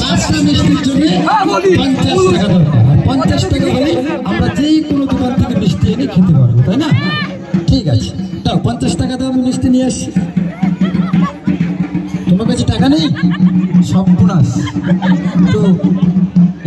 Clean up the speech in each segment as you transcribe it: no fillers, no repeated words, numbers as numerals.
পাঁচটা মিষ্টির জন্য 50 টাকা হলে আমরা যে কোনো দোকান থেকে মিষ্টি এনে খেতে পারবো, তাই না? ঠিক আছে, তাও 50 টাকা দাও, আমি মিষ্টি নিয়ে আসছি। তোমার কাছে টাকা নেই? সব পুনাস তো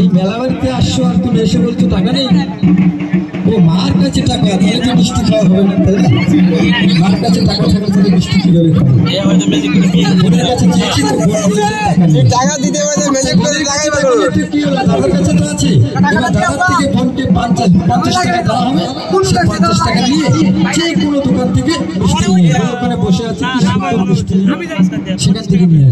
এই মেলা বাড়িতে আসছো আর তুমি এসে বলছো টাকা নেই। ও মার কাছে টাকা, তাহলে তো মিষ্টি খাওয়া হবে না, তাই না? মার কাছে টাকা থাকলে তাহলে মিষ্টি কিভাবে খাবে? বোনের কাছে দিয়েছি তো টাকা দিতে হবে, দাদার কাছে তো আছে। এবার দাদার থেকে বোনকে 50 টাকা দেওয়া হবে, 50 টাকা নিয়ে যে কোনো দোকান থেকে মিষ্টি নিয়ে ওখানে বসে আছে মিষ্টি সেখান থেকে নিয়ে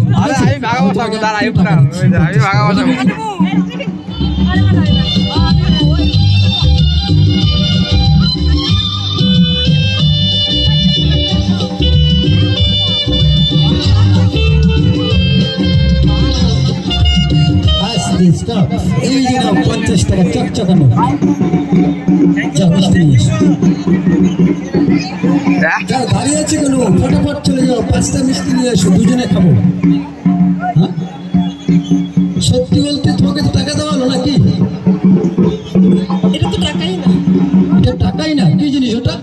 এই যে 50 টাকা চকচকানো দাঁড়িয়ে আছে কেন? ফটাফট চলে যাও, 5টা মিষ্টি নিয়ে এসো, দুজনে খাবো। হ্যাঁ সত্যি বলতে তোমাকে তো টাকা দেওয়া হলো নাকি? এটা তো টাকাই না। এটা টাকাই না, কি জিনিস ওটা?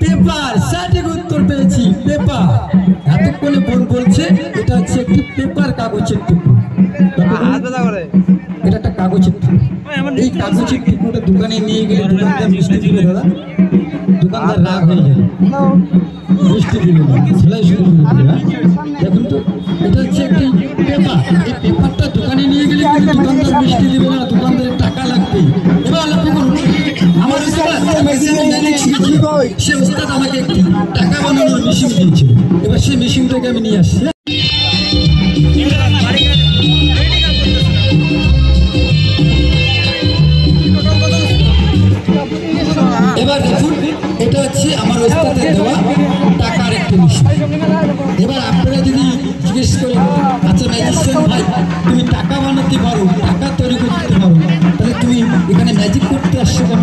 পেপার। সঠিক উত্তর পেয়েছি, পেপার। এতক্ষণে বোন বলছে এটা হচ্ছে একটি পেপার, কাগজের টুকরো। এটা একটা কাগজের টুকরো। এই কাগজের টুকরোটা দোকানে নিয়ে গেলে দোকানদার মিষ্টি দিবে দাদা, দোকানদার রাগ হয়ে যাবে, মিষ্টি দিবে সেলাই শুরু করে দেবে। দেখুন তো এটা হচ্ছে একটি পেপার। এই পেপারটা দোকানে নিয়ে গেলে কিন্তু দোকানদার মিষ্টি দিবে না, দোকানদারের টাকা লাগবে। এবার লক্ষ্য করুন, আমার সে ওস্তাদ আমাকে একটি টাকা বানানোর মেশিন দিয়েছিল। এবার সেই মেশিনটাকে আমি নিয়ে আসছি। এবার দেখুন এটা হচ্ছে আমার ওস্তাদের দেওয়া টাকার একটি মেশিন। এবার আপনারা যদি জিজ্ঞেস করেন, আচ্ছা ম্যাজিশিয়ান ভাই তুমি টাকা বানাতে পারো, টাকা তৈরি করতে পারো, তাহলে তুমি এখানে ম্যাজিক করতে আসছো কেন?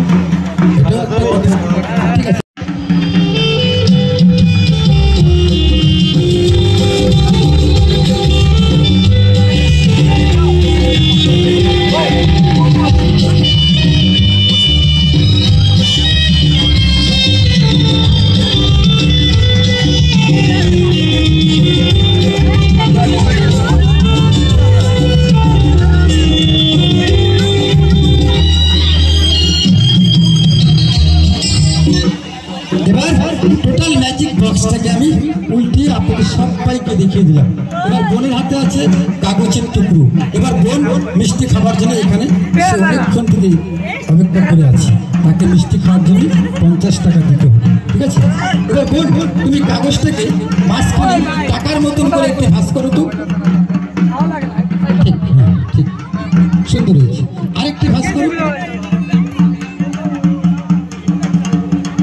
এটাও একটা কথা, ঠিক আছে। এবার টোটাল ম্যাজিক বক্সটাকে আমি উল্টিয়ে আপনাদের সবাইকে দেখিয়ে দিলাম। এবার বোনের হাতে আছে কাগজের টুকরো। এবার বোন মিষ্টি খাবার জন্য এখানে অনেকক্ষণ থেকে অপেক্ষা করে আছে, তাকে মিষ্টি খাওয়ার জন্য 50 টাকা দিতে হবে, ঠিক আছে? এবার বোন তুমি কাগজটাকে মাঝখানে টাকার মতন করে একটু ভাঁজ করো তো। ঠিক, হ্যাঁ ঠিক, সুন্দর হয়েছে। আরেকটি ভাঁজ করো,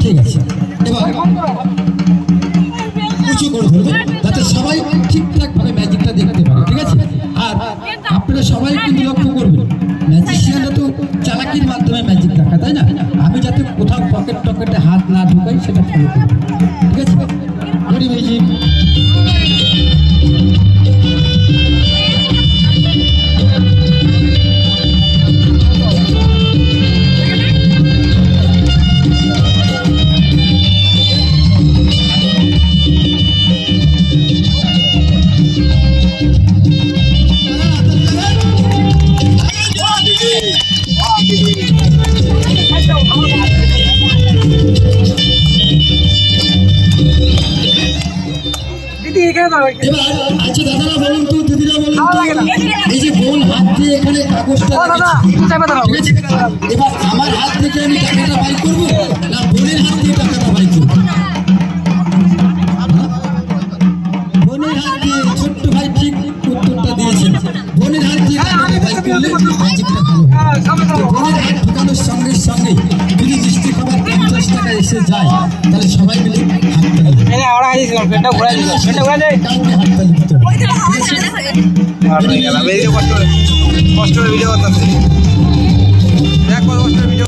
ঠিক আছে। এবার উঁচু করে ধরবে যাতে সবাই ঠিকঠাক ভাবে ম্যাজিকটা দেখতে পারে, ঠিক আছে? আর আপনারা সবাই কিন্তু লক্ষ্য করবেন, ম্যাজিশিয়ানরা তো চালাকির মাধ্যমে ম্যাজিক দেখা, তাই না? আমি যাতে কোথাও পকেটে হাত না ঢুকাই সেটা ফলো করব, ঠিক আছে? করি ম্যাজিক। এবার আচ্ছা দাদারা বলুন তো, দিদিরা বলুন তো, এই যে বোন হাত দিয়ে এখানে কাগজটা রেখেছে, ঠিক আছে? এবার আমার হাত থেকে আমি টাকাটা বাই করবো না বোনের হাত দিয়ে টাকাটা বাই করবো? বোনের হাত দিয়ে। ছোট্ট ভাই ঠিক উত্তরটা দিয়েছেন, বোনের হাত দিয়ে টাকাটা বাই করলে ম্যাজিকটা ভালো হবে। বোনের হাত ঢোকানোর সঙ্গে সঙ্গে যদি মিষ্টি খাবার 50 টাকা এসে যায়, তাহলে সবাই মিলে হাততালি দিতে হবে। কষ্ট করে ভিডিও করতেছে, দেখ কত কষ্ট করে ভিডিও।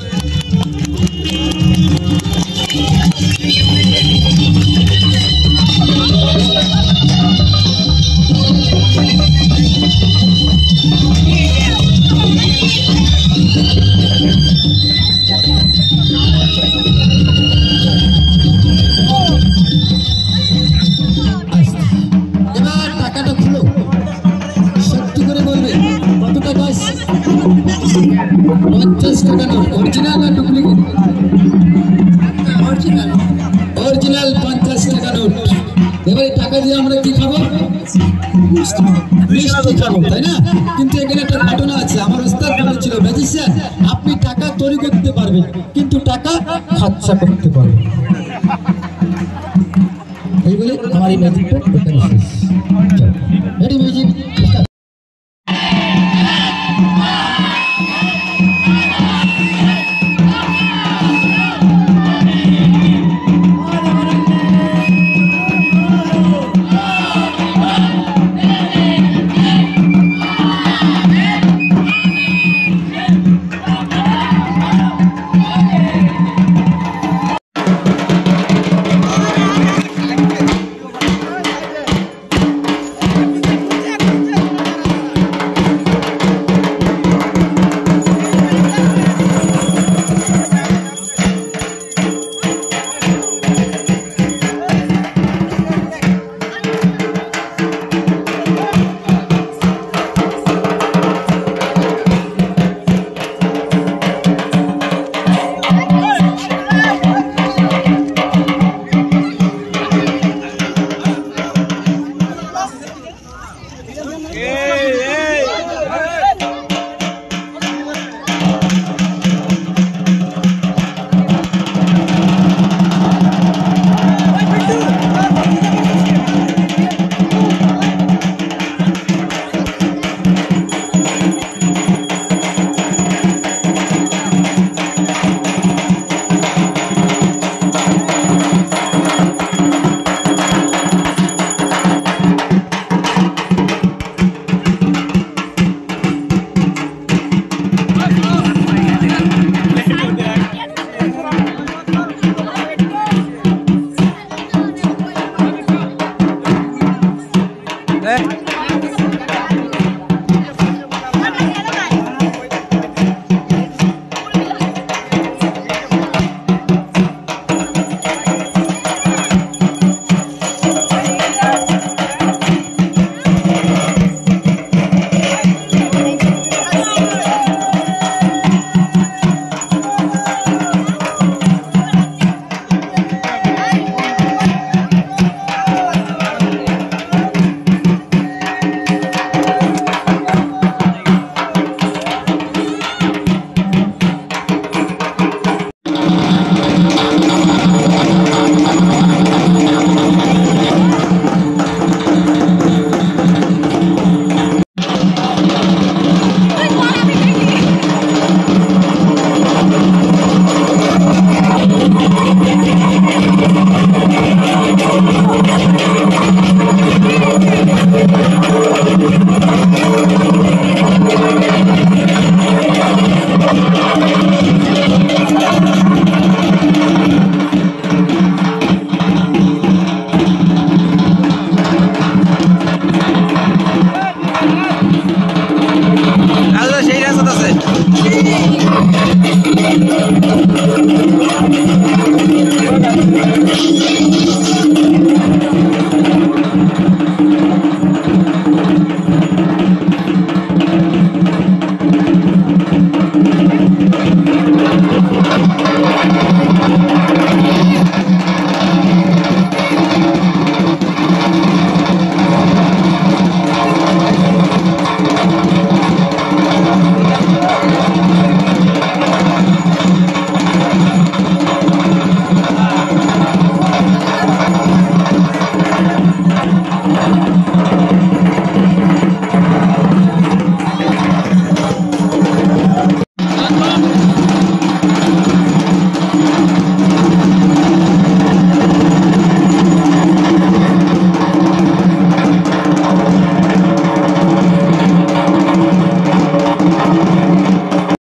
50 টাকা নোট অরিজিনাল না ডুপ্লিকেট? অরিজিনাল 50 টাকা নোট। এবারে টাকা দিয়ে আমরা কি খাবো? মিষ্টি খাবো, তাই না? কিন্তু এখানে একটা ঘটনা আছে। আমার ওস্তাদ বলেছিল, ম্যাজিশিয়ান আপনি টাকা তৈরি করতে পারবেন কিন্তু টাকা খরচা করতে পারবেন। এই বলে আমার এই ম্যাজিকটা এখানে শেষ। Ready music start.